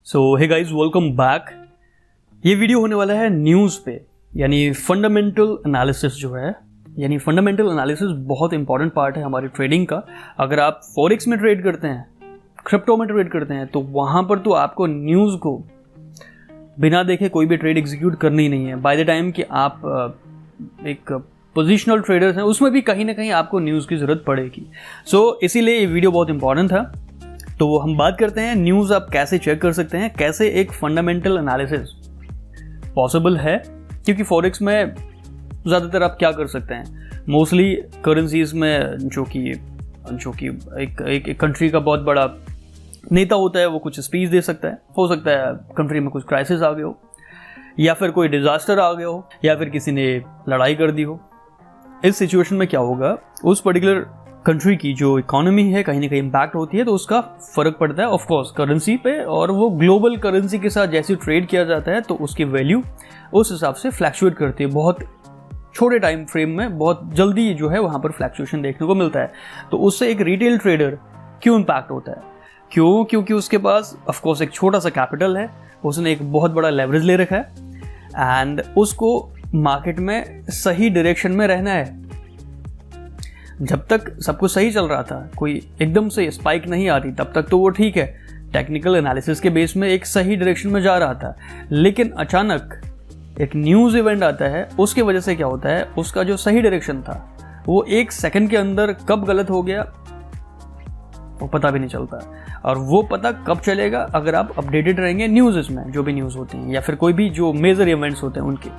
सो hey guys welcome back. ये video होने वाला है न्यूज़ पे, यानी फंडामेंटल एनालिसिस जो है, यानी फंडामेंटल एनालिसिस बहुत इंपॉर्टेंट पार्ट है हमारी ट्रेडिंग का। अगर आप फॉरेक्स में ट्रेड करते हैं, क्रिप्टो में ट्रेड करते हैं, तो वहाँ पर तो आपको न्यूज़ को बिना देखे कोई भी ट्रेड एग्जीक्यूट करनी ही नहीं है। बाय द टाइम कि आप एक पोजिशनल ट्रेडर्स हैं, उसमें भी कहीं ना कहीं आपको न्यूज़ की ज़रूरत पड़ेगी। सो इसीलिए ये वीडियो बहुत इंपॉर्टेंट था। तो हम बात करते हैं न्यूज़ आप कैसे चेक कर सकते हैं, कैसे एक फंडामेंटल एनालिसिस पॉसिबल है। क्योंकि फॉरेक्स में ज़्यादातर आप क्या कर सकते हैं, मोस्टली करेंसीज में जो कि एक कंट्री का बहुत बड़ा नेता होता है, वो कुछ स्पीच दे सकता है। हो सकता है कंट्री में कुछ क्राइसिस आ गया हो, या फिर कोई डिजास्टर आ गया हो, या फिर किसी ने लड़ाई कर दी हो। इस सिचुएशन में क्या होगा, उस पर्टिकुलर कंट्री की जो इकोनॉमी है कहीं ना कहीं इम्पैक्ट होती है, तो उसका फर्क पड़ता है ऑफ कोर्स करेंसी पे। और वो ग्लोबल करेंसी के साथ जैसे ट्रेड किया जाता है तो उसकी वैल्यू उस हिसाब से फ्लैक्चुएट करती है। बहुत छोटे टाइम फ्रेम में बहुत जल्दी जो है वहाँ पर फ्लैक्चुएशन देखने को मिलता है। तो उससे एक रिटेल ट्रेडर क्यों इम्पैक्ट होता है, क्योंकि उसके पास ऑफ कोर्स एक छोटा सा कैपिटल है, उसने एक बहुत बड़ा लेवरेज ले रखा है एंड उसको मार्केट में सही डायरेक्शन में रहना है। जब तक सब कुछ सही चल रहा था, कोई एकदम से स्पाइक नहीं आ रही, तब तक तो वो ठीक है, टेक्निकल एनालिसिस के बेस में एक सही डायरेक्शन में जा रहा था। लेकिन अचानक एक न्यूज़ इवेंट आता है, उसके वजह से क्या होता है, उसका जो सही डायरेक्शन था वो एक सेकंड के अंदर कब गलत हो गया वो पता भी नहीं चलता। और वो पता कब चलेगा, अगर आप अपडेटेड रहेंगे न्यूज़ में, जो भी न्यूज़ होती हैं या फिर कोई भी जो मेजर इवेंट्स होते हैं उनके।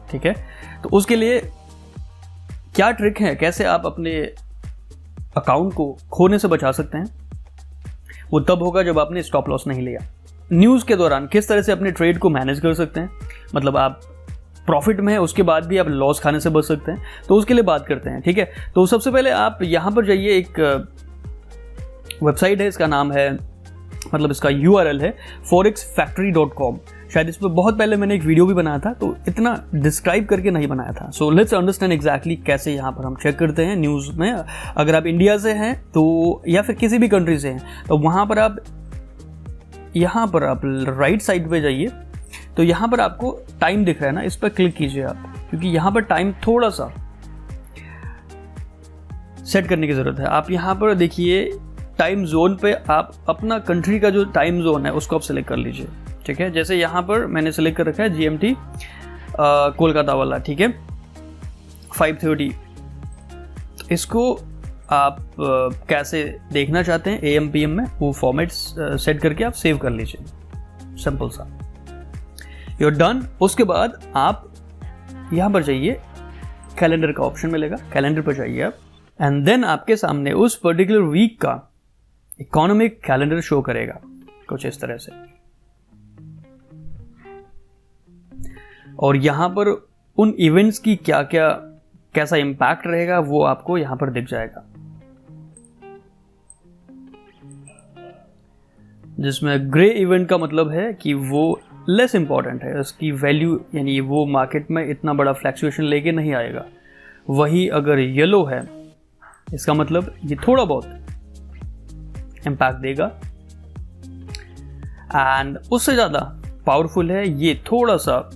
ठीक है, तो उसके लिए क्या ट्रिक है, कैसे आप अपने अकाउंट को खोने से बचा सकते हैं, वो तब होगा जब आपने स्टॉप लॉस नहीं लिया। न्यूज़ के दौरान किस तरह से अपने ट्रेड को मैनेज कर सकते हैं, मतलब आप प्रॉफिट में है उसके बाद भी आप लॉस खाने से बच सकते हैं, तो उसके लिए बात करते हैं। ठीक है, तो सबसे पहले आप यहाँ पर जाइए, एक वेबसाइट है, इसका नाम है, मतलब इसका URL है forexfactory.com। शायद इस पर बहुत पहले मैंने एक वीडियो भी बनाया था, तो इतना डिस्क्राइब करके नहीं बनाया था। सो लेट्स अंडरस्टैंड एग्जैक्टली कैसे यहाँ पर हम चेक करते हैं न्यूज़ में। अगर आप इंडिया से हैं तो, या फिर किसी भी कंट्री से हैं, तो वहाँ पर आप राइट साइड पे जाइए। तो यहाँ पर आपको टाइम दिख रहा है ना, इस पर क्लिक कीजिए आप, क्योंकि यहाँ पर टाइम थोड़ा सा सेट करने की ज़रूरत है। आप यहाँ पर देखिए टाइम जोन पे आप अपना कंट्री का जो टाइम जोन है उसको आप सेलेक्ट कर लीजिए। ठीक है, जैसे यहाँ पर मैंने सेलेक्ट कर रखा है GMT कोलकाता वाला। ठीक है, 5:30। इसको आप कैसे देखना चाहते हैं AM PM में, वो फॉर्मेट सेट करके आप सेव कर लीजिए, सिंपल सा। You are done. उसके बाद आप यहाँ पर जाइए, कैलेंडर का ऑप्शन मिलेगा, कैलेंडर पर जाइए आप, एंड देन आपके सामने उस पर्टिकुलर वीक का इकोनॉमिक कैलेंडर शो करेगा कुछ इस तरह से। और यहाँ पर उन इवेंट्स की कैसा इम्पैक्ट रहेगा वो आपको यहाँ पर दिख जाएगा, जिसमें ग्रे इवेंट का मतलब है कि वो लेस इंपॉर्टेंट है, उसकी वैल्यू यानी वो मार्केट में इतना बड़ा फ्लैक्चुएशन लेके नहीं आएगा। वही अगर येलो है, इसका मतलब ये थोड़ा बहुत इम्पैक्ट देगा, एंड उससे ज़्यादा पावरफुल है ये थोड़ा सा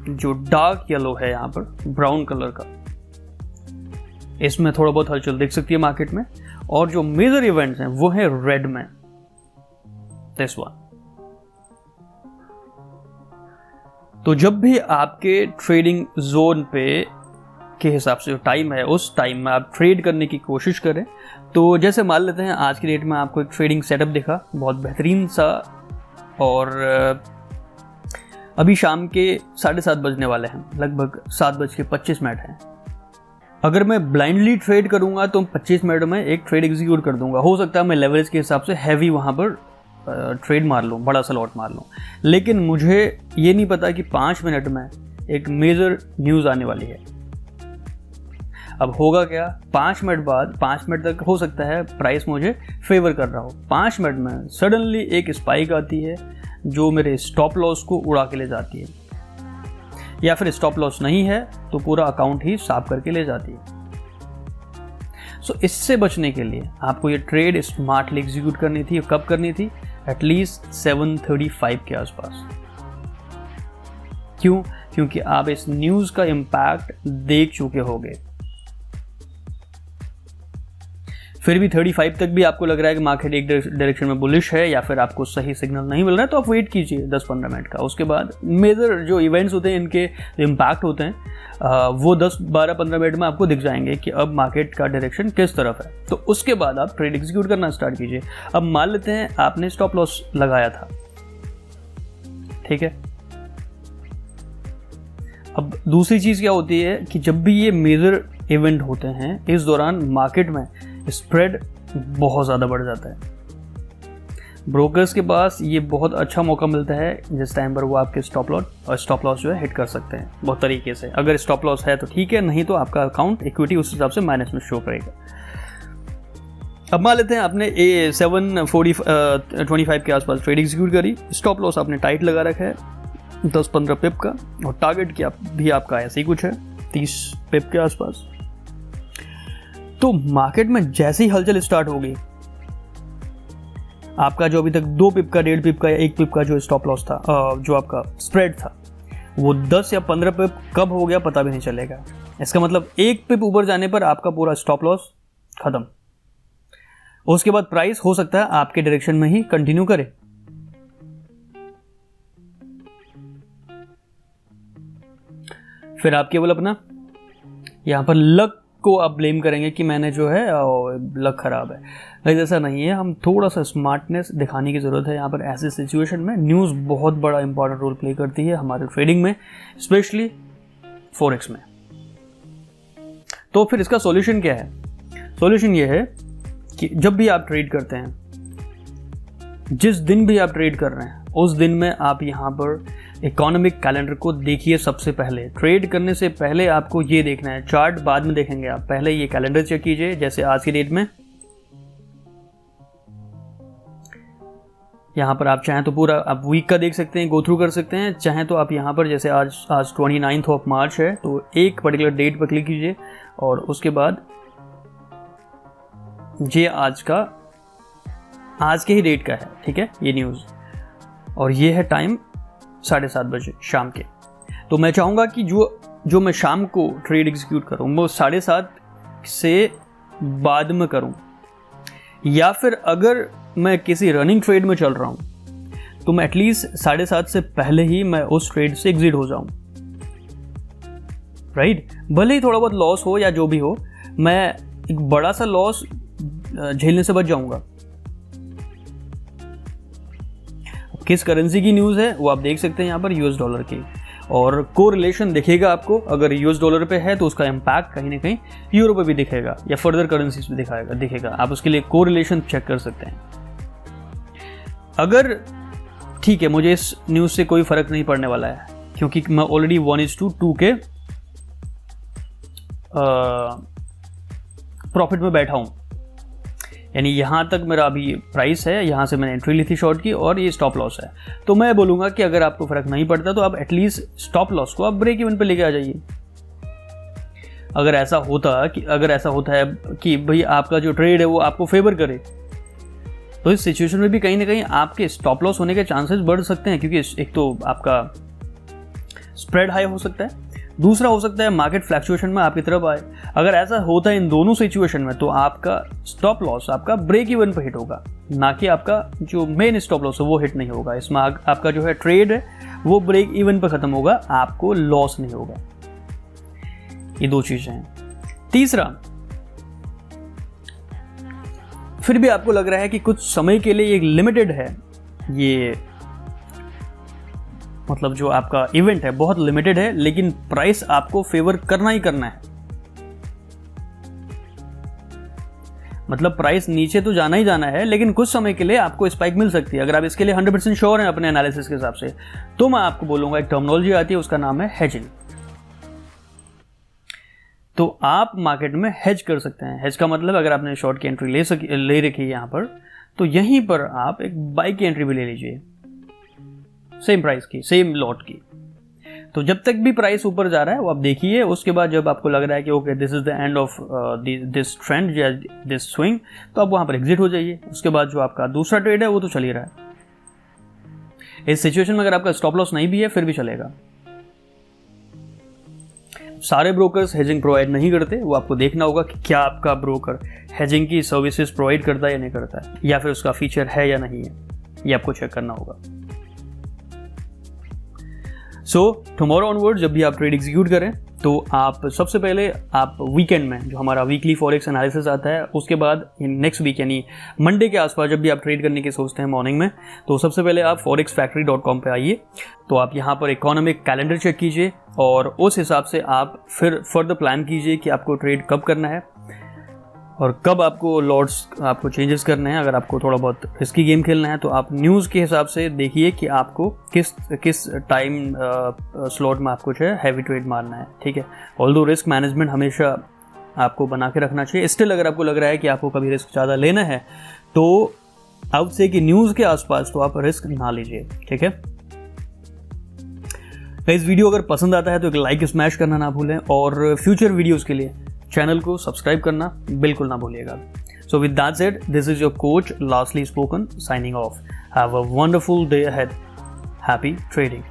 जो डार्क येलो है यहाँ पर, ब्राउन कलर का, इसमें थोड़ा बहुत हलचल दिख सकती है मार्केट में। और जो मेजर इवेंट्स हैं वो है रेड में, दिस वन। तो जब भी आपके ट्रेडिंग जोन पे के हिसाब से जो टाइम है, उस टाइम में आप ट्रेड करने की कोशिश करें। तो जैसे मान लेते हैं आज की डेट में आपको एक ट्रेडिंग सेटअप दिखा बहुत बेहतरीन सा, और अभी शाम के 7:30 बजने वाले हैं, लगभग 7:25 हैं। अगर मैं ब्लाइंडली ट्रेड करूंगा तो 25 मिनट में एक ट्रेड एग्जीक्यूट कर दूंगा। हो सकता है मैं लेवरेज के हिसाब से हैवी वहां पर ट्रेड मार लूँ, बड़ा सा लॉट मार लूँ, लेकिन मुझे ये नहीं पता कि 5 मिनट में एक मेजर न्यूज़ आने वाली है। अब होगा क्या, 5 मिनट बाद, 5 मिनट तक हो सकता है प्राइस मुझे फेवर कर रहा हो, 5 मिनट में सडनली एक स्पाइक आती है जो मेरे स्टॉप लॉस को उड़ा के ले जाती है, या फिर स्टॉप लॉस नहीं है तो पूरा अकाउंट ही साफ करके ले जाती है। सो इससे बचने के लिए आपको ये ट्रेड स्मार्टली एग्जीक्यूट करनी थी। कब करनी थी, एटलीस्ट 735 के आसपास। क्यों? क्योंकि आप इस न्यूज़ का इम्पैक्ट देख चुके होंगे। फिर भी 35 तक भी आपको लग रहा है कि मार्केट एक डायरेक्शन में बुलिश है या फिर आपको सही सिग्नल नहीं मिल रहा है, तो आप वेट कीजिए 10-15 मिनट का। उसके बाद मेजर जो इवेंट्स होते हैं, इनके इम्पैक्ट होते हैं, वो 10-12-15 मिनट में आपको दिख जाएंगे कि अब मार्केट का डायरेक्शन किस तरफ है। तो उसके बाद आप ट्रेड एग्जीक्यूट करना स्टार्ट कीजिए। अब मान लेते हैं आपने स्टॉप लॉस लगाया था, ठीक है। अब दूसरी चीज़ क्या होती है कि जब भी ये मेजर इवेंट होते हैं, इस दौरान मार्केट में स्प्रेड बहुत ज़्यादा बढ़ जाता है। ब्रोकर्स के पास ये बहुत अच्छा मौका मिलता है जिस टाइम पर वो आपके स्टॉप लॉस जो है हिट कर सकते हैं बहुत तरीके से। अगर स्टॉप लॉस है तो ठीक है, नहीं तो आपका अकाउंट इक्विटी उस हिसाब से माइनस में शो करेगा। अब मान लेते हैं आपने 725 के आसपास ट्रेड एग्जीक्यूट करी, स्टॉप लॉस आपने टाइट लगा रखा है 10-15 पिप का, और टारगेट भी आपका ऐसे ही कुछ है 30 पिप के आसपास। तो मार्केट में जैसे ही हलचल स्टार्ट होगी, आपका जो अभी तक 2 पिप का, 1.5 पिप का या 1 पिप का जो स्टॉप लॉस था, जो आपका स्प्रेड था, वो 10 या 15 पिप कब हो गया पता भी नहीं चलेगा। इसका मतलब 1 पिप ऊपर जाने पर आपका पूरा स्टॉप लॉस खत्म। उसके बाद प्राइस हो सकता है आपके डायरेक्शन में ही कंटिन्यू करे। फिर आप केवल अपना यहां पर लक को आप ब्लेम करेंगे कि मैंने जो है लक खराब है। लेकिन ऐसा नहीं है, हम थोड़ा सा स्मार्टनेस दिखाने की ज़रूरत है। यहाँ पर ऐसे सिचुएशन में न्यूज़ बहुत बड़ा इंपॉर्टेंट रोल प्ले करती है हमारे ट्रेडिंग में, स्पेशली फॉरेक्स में। तो फिर इसका सॉल्यूशन क्या है? सॉल्यूशन ये है कि जब भी आप ट्रेड करते हैं, जिस दिन भी आप ट्रेड कर रहे हैं, उस दिन में आप यहाँ पर इकोनॉमिक कैलेंडर को देखिए। सबसे पहले ट्रेड करने से पहले आपको ये देखना है, चार्ट बाद में देखेंगे आप, पहले ये कैलेंडर चेक कीजिए। जैसे आज की डेट में यहाँ पर आप चाहें तो पूरा आप वीक का देख सकते हैं, गो थ्रू कर सकते हैं। चाहें तो आप यहाँ पर जैसे आज 29 ऑफ मार्च है, तो एक पर्टिकुलर डेट पर क्लिक कीजिए और उसके बाद ये आज के ही डेट का है, ठीक है, ये न्यूज़, और ये है टाइम 7:30 बजे शाम के। तो मैं चाहूँगा कि जो मैं शाम को ट्रेड एग्जीक्यूट करूँ वो 7:30 से बाद में करूँ, या फिर अगर मैं किसी रनिंग ट्रेड में चल रहा हूँ तो मैं एटलीस्ट 7:30 से पहले ही मैं उस ट्रेड से एग्जिट हो जाऊँ, राइट। भले ही थोड़ा बहुत लॉस हो या जो भी हो, मैं एक बड़ा सा लॉस झेलने से बच जाऊँगा। किस करेंसी की न्यूज़ है वो आप देख सकते हैं यहाँ पर, यूएस डॉलर की, और कोरिलेशन दिखेगा आपको। अगर यूएस डॉलर पे है तो उसका इम्पैक्ट कहीं ना कहीं यूरो पे भी दिखेगा या फर्दर करेंसीज पे दिखेगा। आप उसके लिए कोरिलेशन चेक कर सकते हैं। अगर ठीक है, मुझे इस न्यूज़ से कोई फर्क नहीं पड़ने वाला है क्योंकि मैं ऑलरेडी 1:2 के प्रॉफिट में बैठा हूँ, यानी यहाँ तक मेरा अभी प्राइस है, यहाँ से मैंने एंट्री ली थी शॉर्ट की, और ये स्टॉप लॉस है। तो मैं बोलूँगा कि अगर आपको फ़र्क नहीं पड़ता तो आप एटलीस्ट स्टॉप लॉस को आप ब्रेक इवन पे लेके आ जाइए। अगर ऐसा होता है कि भाई आपका जो ट्रेड है वो आपको फेवर करे, तो इस सिचुएशन में भी कहीं ना कहीं आपके स्टॉप लॉस होने के चांसेस बढ़ सकते हैं, क्योंकि एक तो आपका स्प्रेड हाई हो सकता है, दूसरा हो सकता है मार्केट फ्लक्चुएशन में आपकी तरफ आए। अगर ऐसा होता है इन दोनों सिचुएशन में, तो आपका स्टॉप लॉस आपका ब्रेक इवन पर हिट होगा, ना कि आपका जो मेन स्टॉप लॉस है वो हिट नहीं होगा। इसमें आपका जो है ट्रेड है वो ब्रेक इवन पर खत्म होगा, आपको लॉस नहीं होगा। ये दो चीजें हैं। तीसरा, फिर भी आपको लग रहा है कि कुछ समय के लिए ये लिमिटेड है, ये मतलब जो आपका इवेंट है बहुत लिमिटेड है, लेकिन प्राइस आपको फेवर करना ही करना है। मतलब प्राइस नीचे तो जाना ही जाना है, लेकिन कुछ समय के लिए आपको स्पाइक मिल सकती है। अगर आप इसके लिए 100% श्योर हैं अपने एनालिसिस के हिसाब से, तो मैं आपको बोलूंगा एक टर्मिनोलॉजी आती है, उसका नाम है हेजिंग। तो आप मार्केट में हेज कर सकते हैं। हेज का मतलब अगर आपने शॉर्ट की एंट्री ले रखी है यहाँ पर, तो यहीं पर आप एक बाई की एंट्री भी ले लीजिए, सेम प्राइस की, सेम लॉट की। तो जब तक भी प्राइस ऊपर जा रहा है वो आप देखिए। उसके बाद जब आपको लग रहा है कि okay this is the end of this trend या दिस स्विंग, तो आप वहाँ पर एग्जिट हो जाइए। उसके बाद जो आपका दूसरा ट्रेड है वो तो चल ही रहा है। इस सिचुएशन में अगर आपका स्टॉप लॉस नहीं भी है फिर भी चलेगा। सारे ब्रोकर्स हेजिंग प्रोवाइड नहीं करते, वो आपको देखना होगा कि क्या आपका ब्रोकर हेजिंग की सर्विसेज प्रोवाइड करता है या नहीं करता है, या फिर उसका फीचर है या नहीं है, ये आपको चेक करना होगा। सो टुमारो ऑनवर्ड जब भी आप ट्रेड एग्जीक्यूट करें तो आप सबसे पहले आप वीकेंड में जो हमारा वीकली फॉरेक्स एनालिसिस आता है, उसके बाद नेक्स्ट वीक यानी मंडे के आसपास जब भी आप ट्रेड करने की सोचते हैं मॉर्निंग में, तो सबसे पहले आप forexfactory.com पे आइए। तो आप यहाँ पर इकोनॉमिक कैलेंडर चेक कीजिए और उस हिसाब से आप फिर फर्दर प्लान कीजिए कि आपको ट्रेड कब करना है और कब आपको लॉट्स आपको चेंजेस करने हैं। अगर आपको थोड़ा बहुत रिस्की गेम खेलना है तो आप न्यूज़ के हिसाब से देखिए कि आपको किस टाइम स्लॉट में आपको जो है हैवी ट्रेड मारना है, ठीक है। ऑल्दो रिस्क मैनेजमेंट हमेशा आपको बना के रखना चाहिए। स्टिल अगर आपको लग रहा है कि आपको कभी रिस्क ज़्यादा लेना है तो आउट से कि न्यूज़ के आसपास तो आप रिस्क ना लीजिए, ठीक है। इस वीडियो अगर पसंद आता है तो एक लाइक स्मैश करना ना भूलें और फ्यूचर वीडियोज़ के लिए चैनल को सब्सक्राइब करना बिल्कुल ना भूलिएगा। So with that said, this is your coach lastly spoken signing off. Have a wonderful day ahead. Happy trading.